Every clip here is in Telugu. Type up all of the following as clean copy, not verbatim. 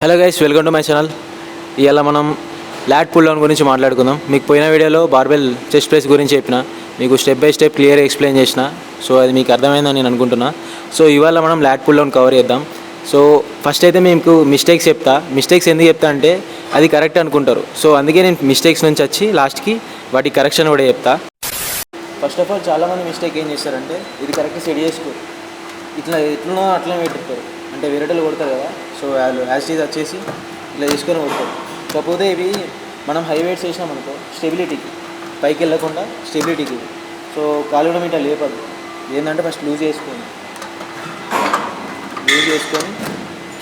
Hello guys, welcome to my channel. ఇవాళ మనం ల్యాట్ పుల్ డౌన్ గురించి మాట్లాడుకుందాం. మీకు పోయిన వీడియోలో బార్బెల్ చెస్ట్ ప్రెస్ గురించి చెప్పిన, మీకు step by step clear explain చేసిన. సో అది మీకు అర్థమైందని నేను అనుకుంటున్నా. సో ఇవాళ మనం ల్యాట్ పుల్ డౌన్ కవర్ చేద్దాం. సో ఫస్ట్ అయితే మీకు మిస్టేక్స్ చెప్తా. మిస్టేక్స్ ఎందుకు చెప్తా అంటే అది కరెక్ట్ అనుకుంటారు. సో అందుకే నేను మిస్టేక్స్ నుంచి వచ్చి లాస్ట్కి వాటి కరెక్షన్ కూడా చెప్తా. ఫస్ట్ ఆఫ్ ఆల్ చాలామంది మిస్టేక్ ఏం చేస్తారంటే ఇది కరెక్ట్ సెట్ చేసుకోరు, ఇట్లా ఎట్లనో అట్లా పెట్టుతారు. అంటే వేరేటలు కొడతారు కదా, సో వాళ్ళు యాసిడ్ వచ్చేసి ఇట్లా తీసుకొని కొడతారు. కాకపోతే ఇవి మనం హై వెయిట్స్ వేసినాం అనుకో స్టెబిలిటీకి, పైకి వెళ్ళకుండా స్టెబిలిటీకి. సో కాలు కూడా ఇట్లా లేపదు. ఏంటంటే ఫస్ట్ లూజ్ చేసుకొని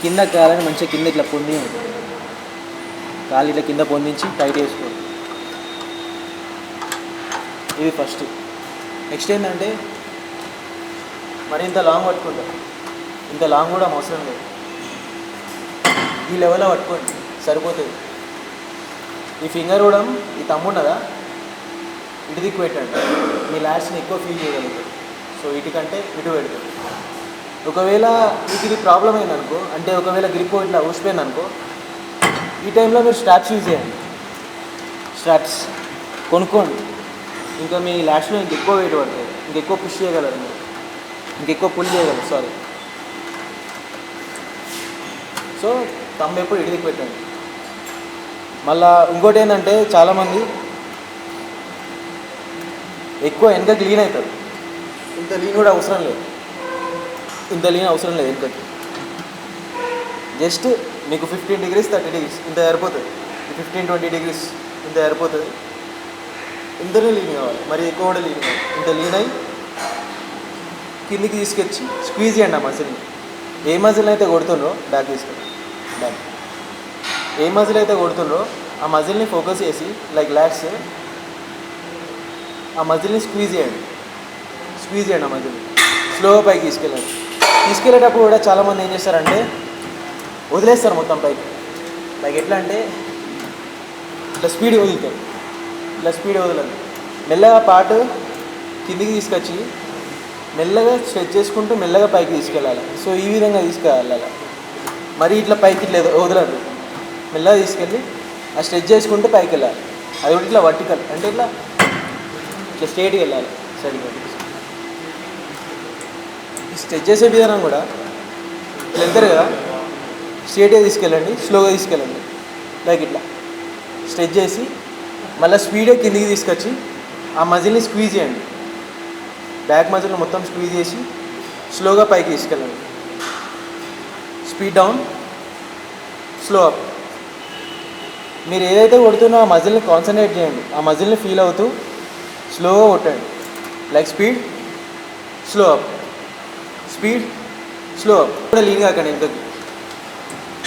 కింద కాలని మంచిగా కింద ఇట్లా పొంది కాలు ఇట్లా కింద పొందించి టైట్ వేసుకోవాలి. ఇది ఫస్ట్. నెక్స్ట్ ఏంటంటే మరి ఇంత లాంగ్ పట్టుకుంటాం, ఇంత లాంగ్ కూడా అవసరం లేదు. ఈ లెవెల్లో పట్టుకోండి సరిపోతుంది. ఈ ఫింగర్ కూడా ఈ తమ్ము ఉన్నదా ఇటు దిక్కు పెట్టండి, మీ ల్యాట్స్ని ఎక్కువ ఫీల్ చేయగలుగుతారు. సో ఇటుకంటే ఇటు పెడతారు. ఒకవేళ మీకు ఇది ప్రాబ్లం అయిందనుకో, అంటే ఒకవేళ గ్రిప్ ఇట్లా ఊసిపోయింది అనుకో, ఈ టైంలో మీరు స్ట్రాప్స్ యూజ్ చేయండి. స్ట్రాప్స్ కొనుక్కోండి. ఇంకా మీ ల్యాట్స్లో ఇంకెక్కువ వెయిట్ పడుతుంది, ఇంకెక్కువ పుష్ చేయగలరు, మీరు ఇంకెక్కువ పుల్ చేయగలరు. సో తమ్ము ఎప్పుడు ఇటుదికి పెట్టండి. మళ్ళీ ఇంకోటి ఏంటంటే చాలామంది ఎక్కువ వెనకకి లీన్ అవుతారు. ఇంత లీన్ కూడా అవసరం లేదు, వెనకకి. జస్ట్ మీకు 15 degrees 30 degrees ఇంత సరిపోతుంది. 15-20 degrees ఇంత సరిపోతుంది. ఇంతనే లీన్ కావాలి, మరి ఎక్కువ కూడా లీన్ కావాలి. ఇంత లీన్ అయ్యి కిందికి తీసుకొచ్చి స్క్వీజ్ చేయండి ఆ మజిల్ని. ఏ మజిల్ అయితే కొడుతుండ్రో బ్యాక్ తీసుకొని బ్యాక్, ఏ మజిల్ అయితే కొడుతుండ్రో ఆ మజిల్ని ఫోకస్ చేసి లైక్ ల్యాట్స్, ఆ మజిల్ని స్క్వీజ్ చేయండి. ఆ మజిల్ని స్లోగా పైకి తీసుకెళ్ళేటప్పుడు కూడా చాలామంది ఏం చేస్తారంటే వదిలేస్తారు మొత్తం పైకి. లైక్ ఎట్లా అంటే ఇట్లా స్పీడ్ వదులుతారు. వదలదు. మెల్లగా పార్ట్ కిందికి తీసుకొచ్చి మెల్లగా స్ట్రెచ్ చేసుకుంటూ మెల్లగా పైకి తీసుకెళ్ళాలి. సో ఈ విధంగా తీసుకెళ్ళాలి. మరి ఇట్లా పైకి ఇట్లా వదలదు. మెల్లగా తీసుకెళ్ళి ఆ స్ట్రెచ్ చేసుకుంటూ పైకి వెళ్ళాలి. అది కూడా ఇట్లా వర్టికల్, అంటే ఇట్లా స్ట్రైట్గా వెళ్ళాలి. సరిగ్గా ఈ స్ట్రెచ్ చేసే విధానం కూడా ఇట్లా వెళ్తారు కదా, స్ట్రైట్గా తీసుకెళ్ళండి, స్లోగా తీసుకెళ్ళండి. లైక్ ఇట్లా స్ట్రెచ్ చేసి మళ్ళీ స్పీడ్గా కిందికి తీసుకొచ్చి ఆ మజిల్ని స్క్వీజ్ చేయండి. బ్యాక్ మజిల్ని మొత్తం స్క్వీజ్ చేసి స్లోగా పైకి తీసుకెళ్ళండి. Speed down, slow up. మీరు ఏదైతే కొడుతున్నో ఆ మజిల్ని కాన్సన్ట్రేట్ చేయండి. ఆ మజిల్ని ఫీల్ అవుతూ స్లోగా కొట్టండి. Like speed, slow up, speed, slow up. కూడా లీన్ కాకండి ఇంతకు.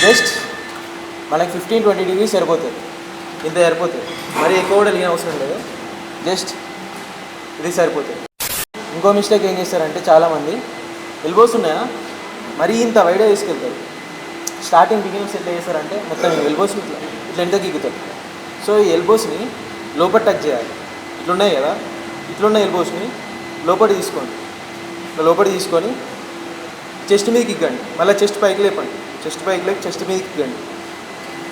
జస్ట్ మనకి 15-20 degrees సరిపోతుంది. ఇంత సరిపోతుంది. మరి ఎక్కువ కూడా లీన్ అవసరం లేదు. జస్ట్ ఇది సరిపోతుంది. ఇంకో మిస్టేక్ ఏం చేస్తారంటే చాలామంది ఎల్బోస్ ఉన్నాయా మరీ ఇంత వైడ్గా తీసుకెళ్తారు. స్టార్టింగ్ బిగినింగ్స్ ఎట్లా చేస్తారంటే మొత్తం ఎల్బోస్ని ఇట్లా ఎంతకి ఎగుతారు. సో ఈ ఎల్బోస్ని లోపల టచ్ చేయాలి. ఇట్లున్నాయి కదా, ఇట్లున్న ఎల్బోస్ని లోపలికి తీసుకోండి. తీసుకొని చెస్ట్ మీదకి ఇగ్గండి. మళ్ళీ చెస్ట్ పైకి లేపండి. చెస్ట్ మీదకి ఇగ్గండి.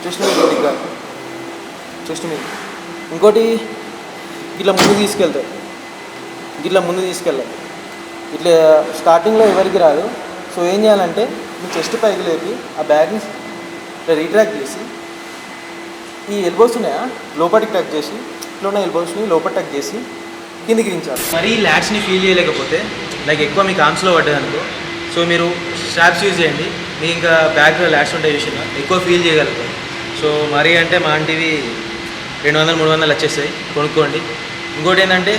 చెస్ట్ మీదకి ఇగ్గాలి. చెస్ట్ మీద ఇంకోటి ఇట్లా ముందుకు తీసుకెళ్తారు. ఇట్లా స్టార్టింగ్లో ఎవరికి రాదు. సో ఏం చేయాలంటే మీ చెస్ట్ పైకి లేపి ఆ బ్యాగ్ని ఇట్లా రీట్రాక్ట్ చేసి ఈ ఎల్బోస్ ఉన్నాయా లోపలికి టచ్ చేసి, ఇట్లా ఉన్న ఎల్బోస్ని లోపల టచ్ చేసి కిందికి దించాలి. మరి ల్యాట్స్ని ఫీల్ చేయలేకపోతే లైక్ ఎక్కువ మీకు ఆర్మ్స్లో పడ్డదనుకో, సో మీరు స్ట్రాప్స్ యూజ్ చేయండి. మీకు ఇంకా బ్యాక్లో ల్యాట్స్ ఉంటాయి విషయంలో ఎక్కువ ఫీల్ చేయగలుగుతారు. సో మరీ అంటే మా అంటివి 200-300 వచ్చేస్తాయి, కొనుక్కోండి. ఇంకోటి ఏంటంటే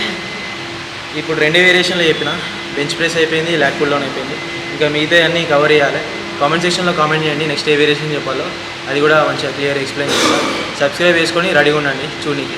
ఇప్పుడు 2 వేరియేషన్లో చెప్పిన, బెంచ్ ప్రెస్ అయిపోయింది, ల్యాట్ పుల్ డౌన్ అయిపోయింది. ఇంకా మిగతా అన్నీ కవర్ చేయాలి. కామెంట్ సెక్షన్లో కామెంట్ చేయండి నెక్స్ట్ ఏ వేరియేషన్ చెప్పాలో, అది కూడా మంచిగా క్లియర్ ఎక్స్ప్లెయిన్ చేస్తాను. సబ్స్క్రైబ్ చేసుకొని రెడీగా ఉండండి చూడడానికి.